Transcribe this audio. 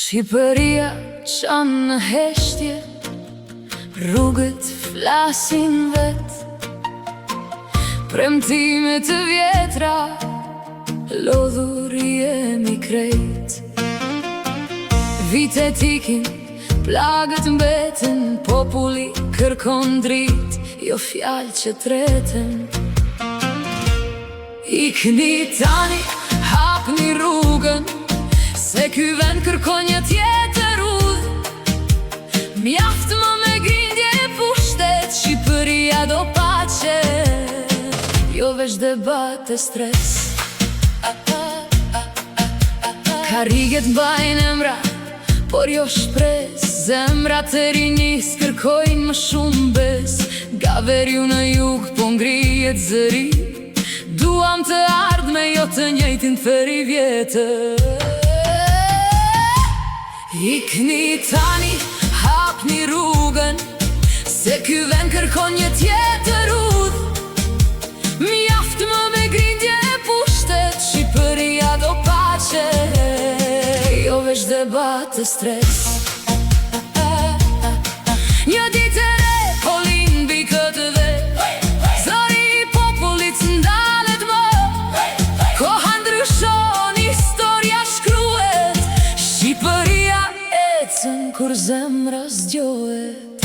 Shqipëria qanë në heshtje, rrugët flasin vet, premtime të vjetra, lodhur jemi krejt. Vitet ikin, plagët mbeten, populli kërkon drit, jo fjalë që treten. Ikni tani, hapni rrugën, se ky vend kërkon një tjetër udhë. Mjaft më me grindje e pushtet, Shqipëria do pace, jo veç debat e stres. Karriget mbajnë emra, por jo shpres. Zemrat e rinjis kërkojnë më shumë bes. Gaveriu në jug po ngrihet zëri, duam të ardhme jo të njëjtin thëri vjetër. Ikni tani, hapni rrugën, se ky vend kërkon një tjetër udhë. Mjaft më me grindje e pushtet, Shqipëria do pace, jo veç debat e stres. Një ditë e re, po lind mbi këtë vet, zëri i popullit ndalet më. Koha ndryshon, historia shkruhet, Shqipëria ecën kur zemra zgjohet.